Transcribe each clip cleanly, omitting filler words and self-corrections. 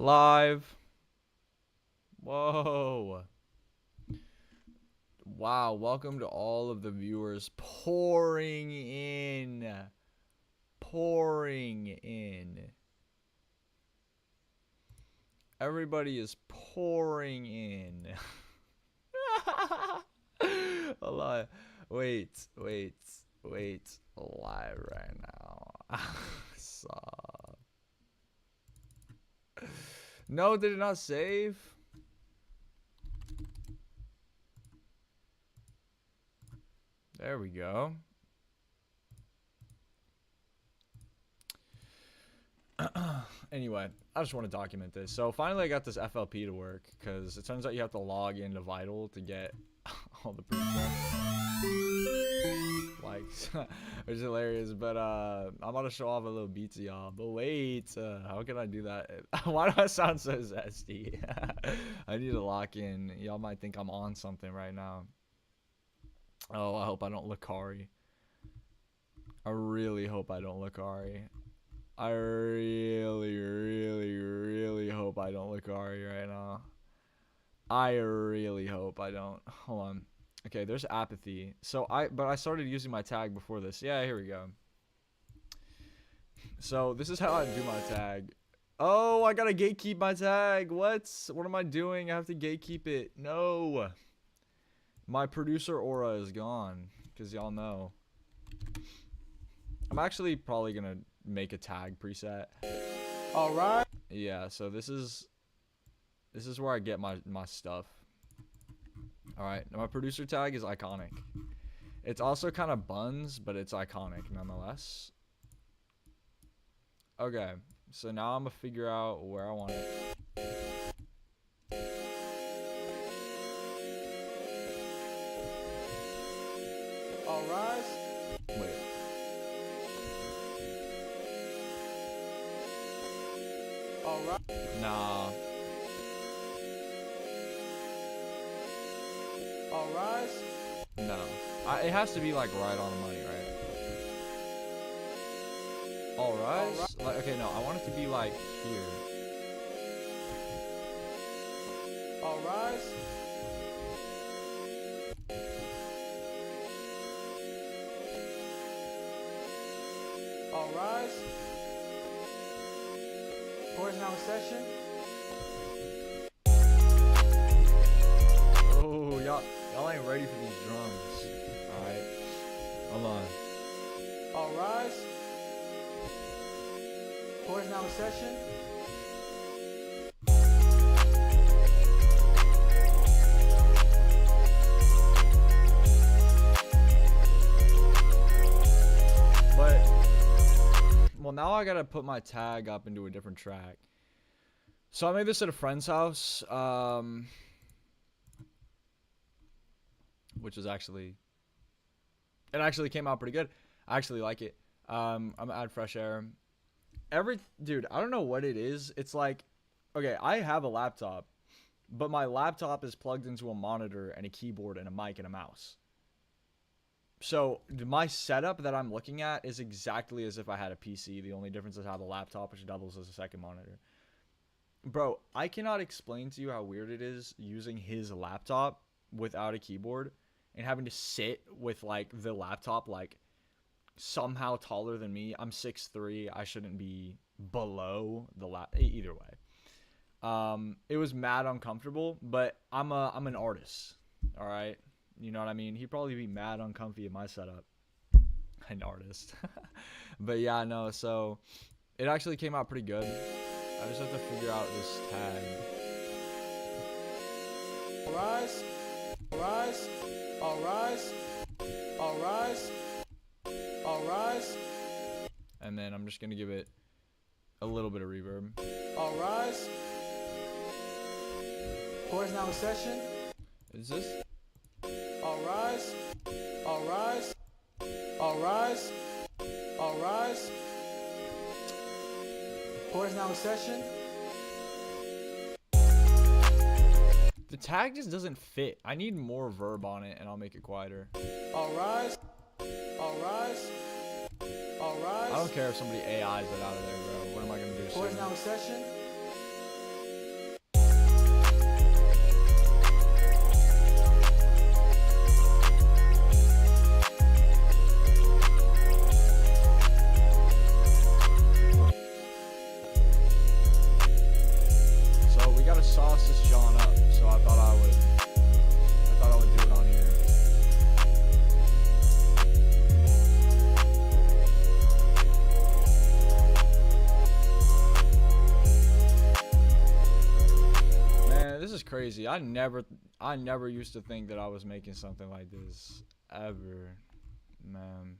Live. Whoa. Wow, welcome to all of the viewers pouring in. Pouring in. Everybody is pouring in. Hold on. Wait. Live right now. Stop. No, did it not save? There we go. Anyway, I just want to document this. So finally I got this FLP to work because it turns out you have to log into Vital to get all the presets. Like, which is hilarious. But I'm about to show off a little beat to y'all. But wait, how can I do that? Why do I sound so zesty? I need to lock in. Y'all might think I'm on something right now. Oh, I hope I don't look Ari. I really hope I don't look Ari. I really hope I don't look Ari right now. I really hope I don't. Hold on. Okay, there's apathy. So but I started using my tag before this. Yeah, here we go. So this is how I do my tag. Oh, I gotta gatekeep my tag. What am I doing? I have to gatekeep it. No. My producer aura is gone, because y'all know. I'm actually probably gonna make a tag preset. Alright. Yeah, so this is where I get my stuff. Alright, my producer tag is iconic. It's also kind of buns, but it's iconic nonetheless. Okay, so now I'm gonna figure out where I want it. Alright. Wait. Alright. Nah. Alright. No. It has to be like right on the money, right? Alright. Like, okay, no, I want it to be like here. Alright. Alright. Boys now in session. Oh, y'all ain't ready for these drums. Alright. Hold on. Alright. Boys now in session. Well, now I gotta put my tag up into a different track. So I made this at a friend's house, which is actually, it actually came out pretty good. I actually like it. I'm gonna add fresh air. Dude, I don't know what it is. It's like, okay, I have a laptop, but my laptop is plugged into a monitor and a keyboard and a mic and a mouse. So my setup that I'm looking at is exactly as if I had a PC. The only difference is I have a laptop, which doubles as a second monitor. Bro, I cannot explain to you how weird it is using his laptop without a keyboard and having to sit with like the laptop like somehow taller than me. I'm 6'3". I shouldn't be below the either way. It was mad uncomfortable, but I'm an artist. All right. You know what I mean? He'd probably be mad uncomfy in my setup. An artist. But yeah, no, so it actually came out pretty good. I just have to figure out this tag. Alright. Alright. Alright. Alright. Alright. And then I'm just gonna give it a little bit of reverb. Alright. Boys now in session. Is this? Alright. Alright. Alright. Alright. Boys now in session. The tag just doesn't fit. I need more verb on it and I'll make it quieter. Alright. Alright. Alright. I don't care if somebody AIs it out of there, bro. What am I gonna do? Boys now in session. crazy. I never used to think that I was making something like this ever, man.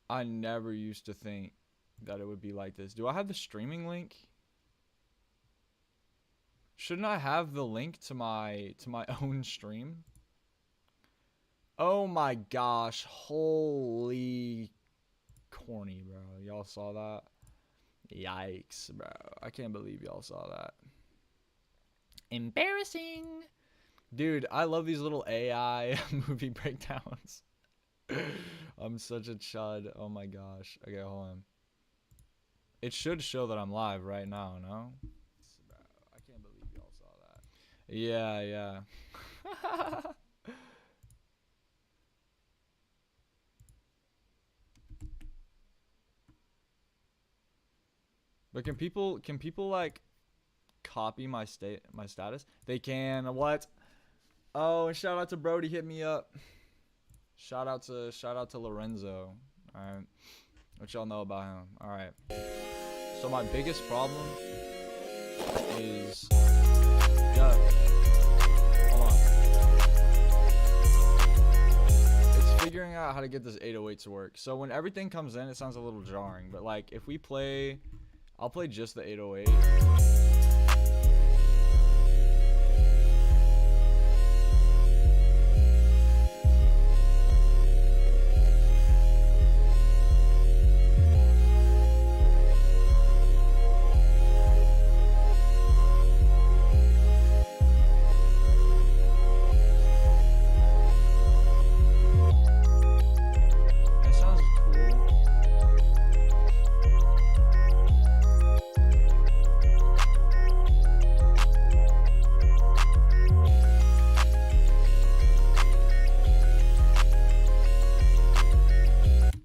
I never used to think that it would be like this. Do I have the streaming link? Shouldn't I have the link to my own stream? Oh my gosh, holy corny, bro. Y'all saw that? Yikes, bro. I can't believe y'all saw that. Embarrassing. Dude, I love these little AI movie breakdowns. I'm such a chud. Oh my gosh. Okay, hold on. It should show that I'm live right now, no? Bro, I can't believe y'all saw that. Yeah, yeah. But can people like copy my status? They can. What? Oh, and shout out to Brody, hit me up. Shout out to Lorenzo. All right. What y'all know about him? All right. So my biggest problem is hold on. It's figuring out how to get this 808 to work. So when everything comes in, it sounds a little jarring, but like if we play, I'll play just the 808.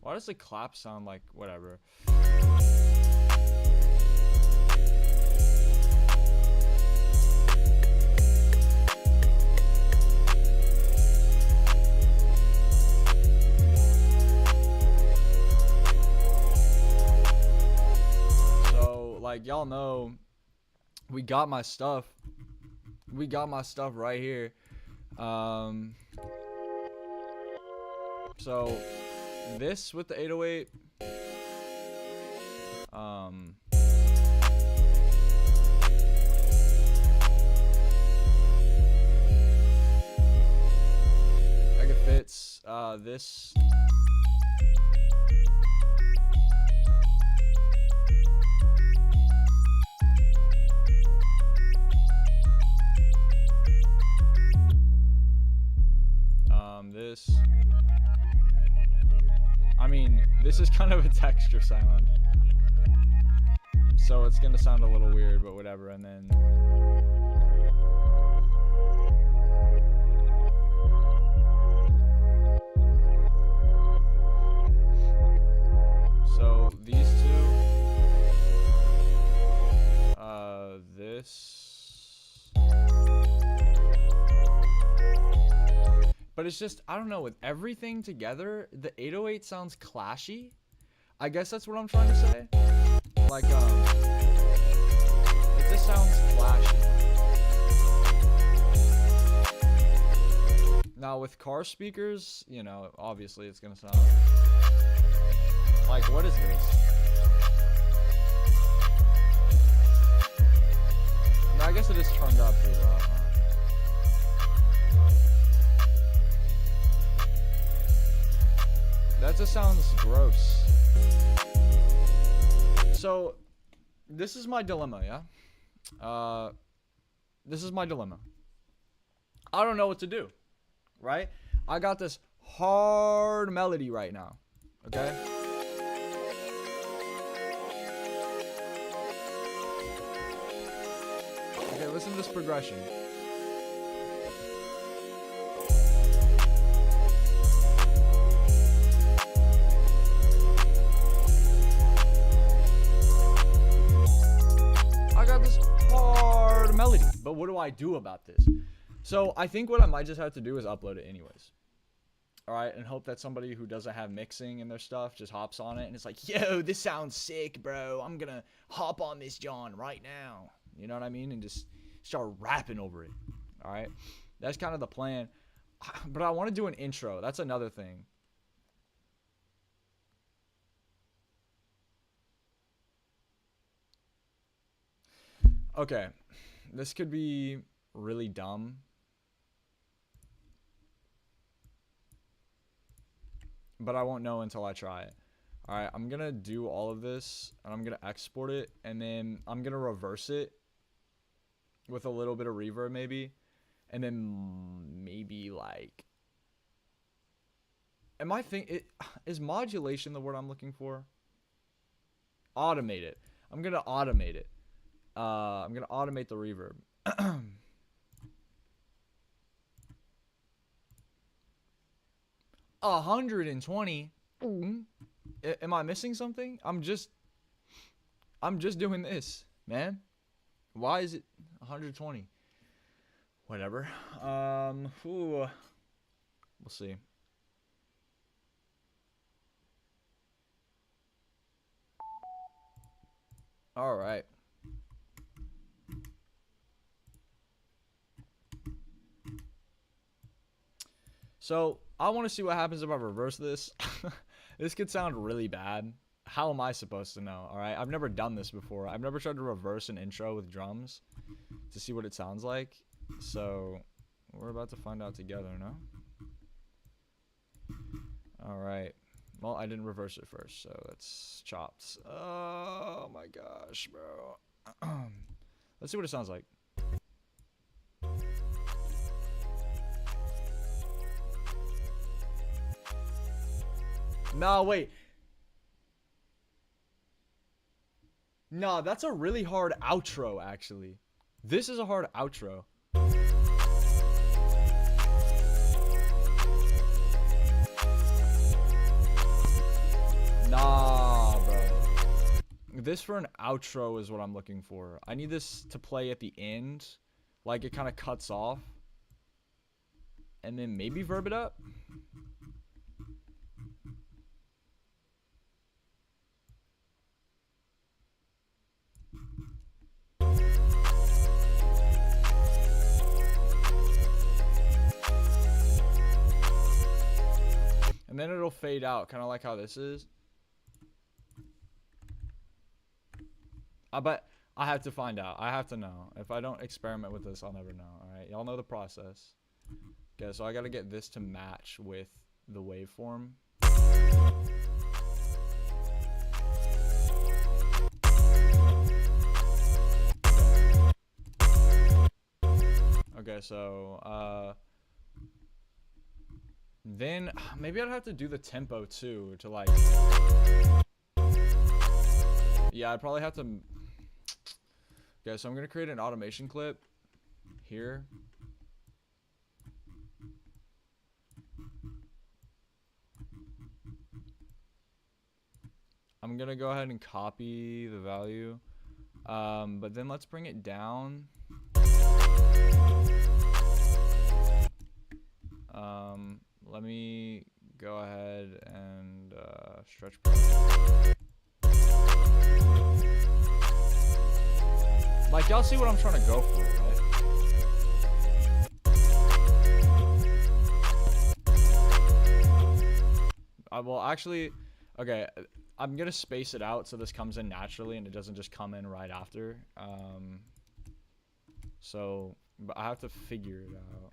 Why does the clap sound like whatever? So, like y'all know, we got my stuff. We got my stuff right here. So this with the 808, like it fits, this, this, I mean, this is kind of a texture sound, so it's gonna sound a little weird, but whatever. And then so these two, this. But it's just, I don't know, with everything together, the 808 sounds clashy. I guess that's what I'm trying to say. Like, it just sounds clashy. Now, with car speakers, you know, obviously it's gonna sound like, what is this? No, I guess it is turned up pretty well, huh? That just sounds gross. So, this is my dilemma, yeah? This is my dilemma. I don't know what to do, right? I got this hard melody right now, okay? Okay, listen to this progression. Melody, but what do I do about this? So I think what I might just have to do is upload it anyways. All right, and hope that somebody who doesn't have mixing in their stuff just hops on it and it's like, yo, this sounds sick, bro. I'm gonna hop on this John right now. You know what I mean? And just start rapping over it. All right, that's kind of the plan. But I want to do an intro. That's another thing. Okay, this could be really dumb. But I won't know until I try it. Alright, I'm gonna do all of this, and I'm gonna export it, and then I'm gonna reverse it with a little bit of reverb maybe, and then maybe like... Is modulation the word I'm looking for? Automate it. I'm gonna automate it. I'm gonna automate the reverb. 120. Am I missing something? I'm just doing this, man. Why is it 120? Whatever. We'll see. All right. So I want to see what happens if I reverse this. This could sound really bad. How am I supposed to know? All right, I've never done this before. I've never tried to reverse an intro with drums to see what it sounds like. So we're about to find out together, no? All right. Well, I didn't reverse it first, so that's chopped. Oh my gosh, bro. Let's see what it sounds like. No, wait. No, that's a really hard outro, actually. This is a hard outro. Nah, bro. This for an outro is what I'm looking for. I need this to play at the end. Like it kind of cuts off. And then maybe verb it up. And then it'll fade out, kind of like how this is. But I have to find out. I have to know. If I don't experiment with this, I'll never know. Alright, y'all know the process. Okay, so I gotta get this to match with the waveform. Okay, so, then maybe I'd have to do the tempo too to like... Yeah, I'd probably have to... Okay, so I'm gonna create an automation clip here. I'm gonna go ahead and copy the value, but then let's bring it down. Let me go ahead and stretch. Like, y'all see what I'm trying to go for, right? Well, actually, okay, I'm gonna space it out so this comes in naturally and it doesn't just come in right after. So, but I have to figure it out.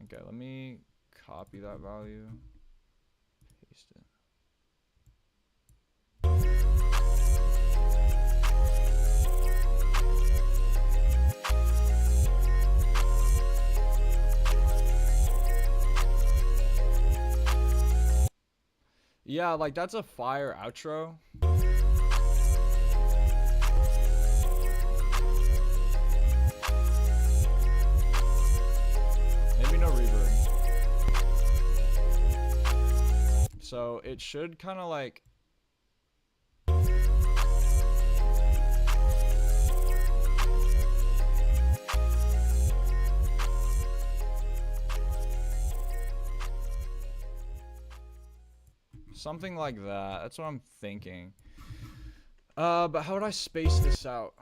Okay, let me copy that value, paste it. Yeah, like that's a fire outro. Maybe no reverb. So it should kind of like... Something like that. That's what I'm thinking. But how would I space this out?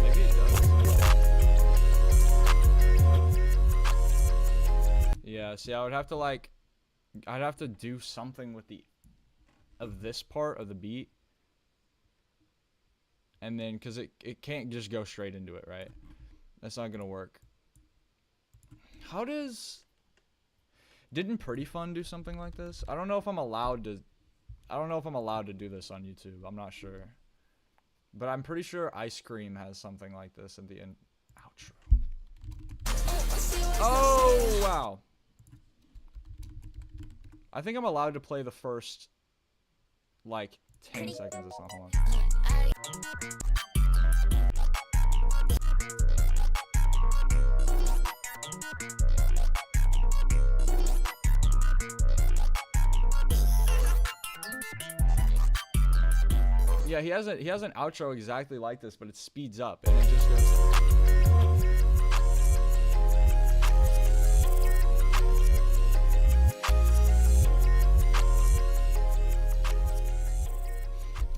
Maybe it does. Yeah, see, I would have to like, I'd have to do something with the of this part of the beat, and then because it can't just go straight into it, right? That's not gonna work. How didn't Pretty Fun do something like this? I don't know if I'm allowed to do this on YouTube. I'm not sure, but I'm pretty sure Ice Cream has something like this at the end. Outro. Oh wow, I think I'm allowed to play the first like 10 seconds of song. Hold on. Yeah, he has an outro exactly like this, but it speeds up and it just goes.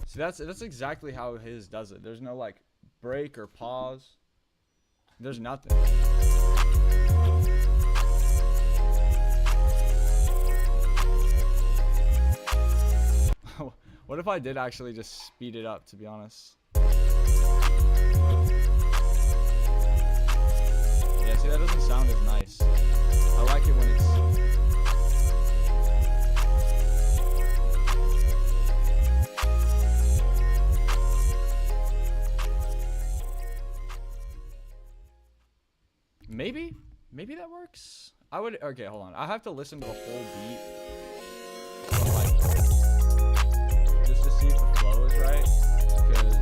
See, that's exactly how his does it. There's no like break or pause. There's nothing. What if I did actually just speed it up, to be honest? Yeah, see, that doesn't sound as nice. I like it when it's... Maybe that works. I would. Okay, hold on. I have to listen to the whole beat, so like, just to see if the flow is right. Because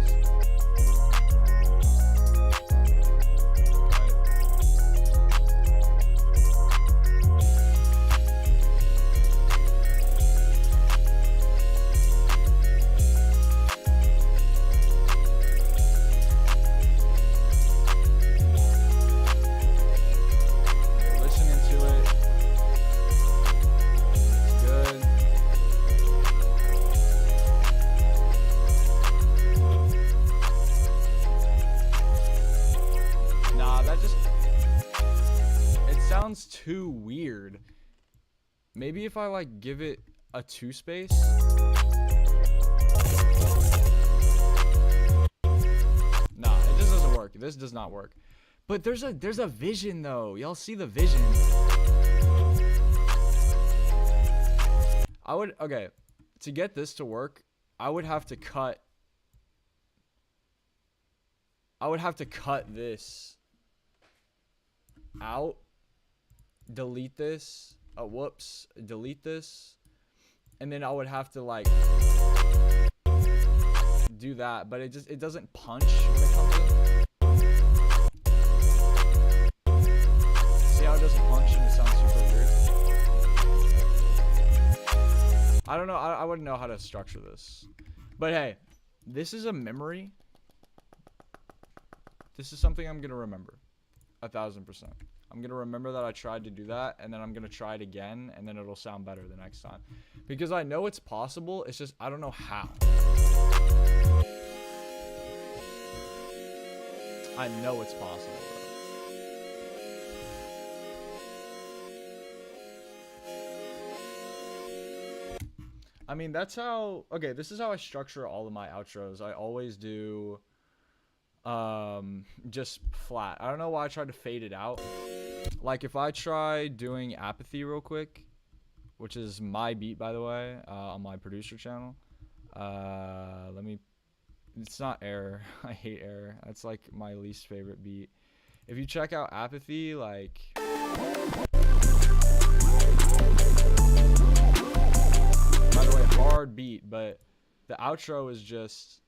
too weird. Maybe if I like give it a 2 space. Nah, it just doesn't work. This does not work. But there's a vision though. Y'all see the vision. Okay, to get this to work, I would have to cut this out. Delete this. Whoops. Delete this. And then I would have to like do that, but it doesn't punch when it comes in. See how it doesn't punch and it sounds super weird? I don't know. I wouldn't know how to structure this. But hey, this is a memory. This is something I'm gonna remember 1,000%. I'm gonna remember that I tried to do that, and then I'm gonna try it again, and then it'll sound better the next time. Because I know it's possible, it's just I don't know how. I know it's possible, though. I mean, that's how... Okay, this is how I structure all of my outros. I always do... just flat. I don't know why I tried to fade it out. Like if I try doing Apathy real quick, which is my beat by the way, on my producer channel. It's not Error. I hate Error. That's like my least favorite beat. If you check out Apathy, like by the way, hard beat, but the outro is just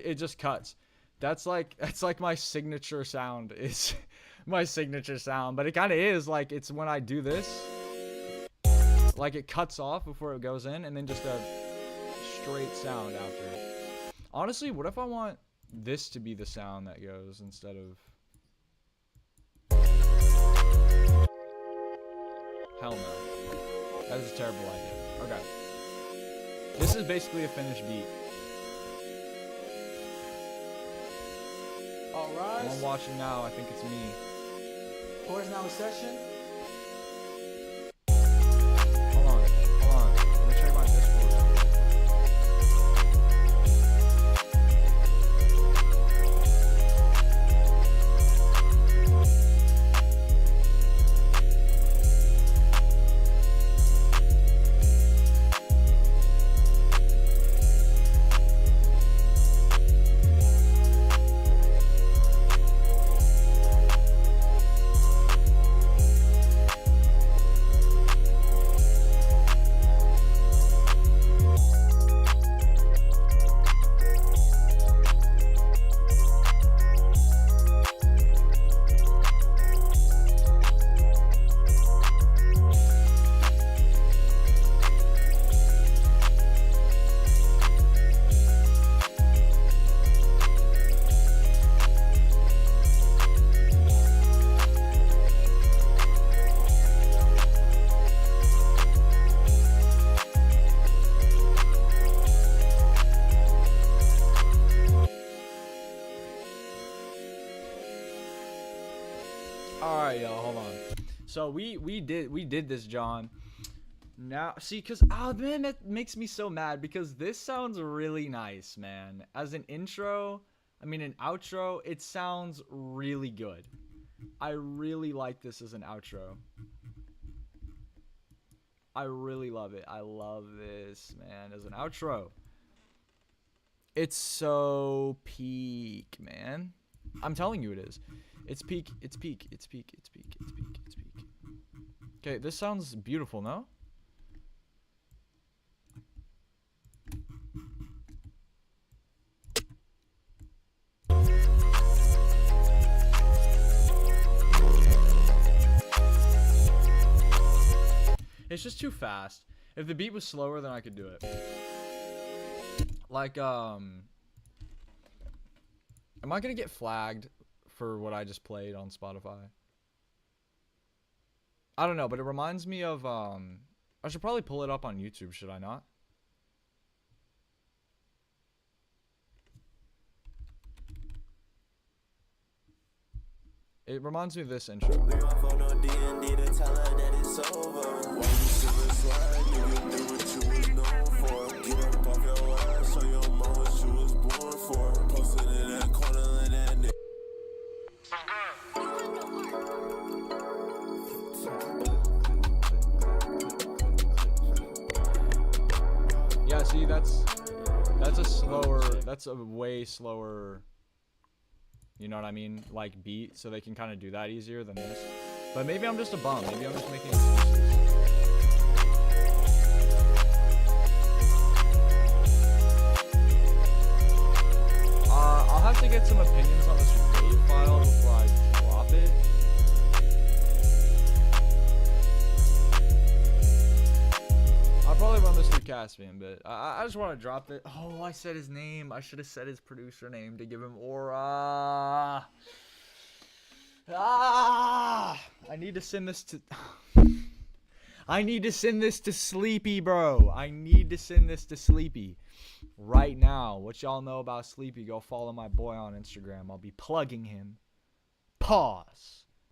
it just cuts. That's like my signature sound is my signature sound, but it kind of is like it's when I do this, like it cuts off before it goes in, and then just a straight sound after it. Honestly, what if I want this to be the sound that goes instead of? Hell no. That is a terrible idea. Okay. This is basically a finished beat. All The rise. one watching now, I think it's me. Court is now in session. Hold on. Let me check my Discord. Alright, yo, hold on. So we did this, John. Now, see, cause man, that makes me so mad because this sounds really nice, man. As an intro, I mean an outro, it sounds really good. I really like this as an outro. I really love it. I love this, man, as an outro. It's so peak, man. I'm telling you it is. It's peak, it's peak, it's peak, it's peak, it's peak, it's peak. Okay, this sounds beautiful, no? It's just too fast. If the beat was slower, then I could do it. Like, am I gonna get flagged for what I just played on Spotify? I don't know, but it reminds me of, I should probably pull it up on YouTube, should I not? It reminds me of this intro. Yeah, see, that's a slower, that's a way slower, you know what I mean, like beat, so they can kind of do that easier than this. But maybe I'm just a bum. Maybe I'm just making excuses. I'll have to get some opinions on this wave file before I drop it. I'll probably run this through Caspian, but I just want to drop it. Oh, I said his name. I should have said his producer name to give him aura. I need to send this to... I need to send this to Sleepy, bro. I need to send this to Sleepy right now. What y'all know about Sleepy, go follow my boy on Instagram. I'll be plugging him. Pause.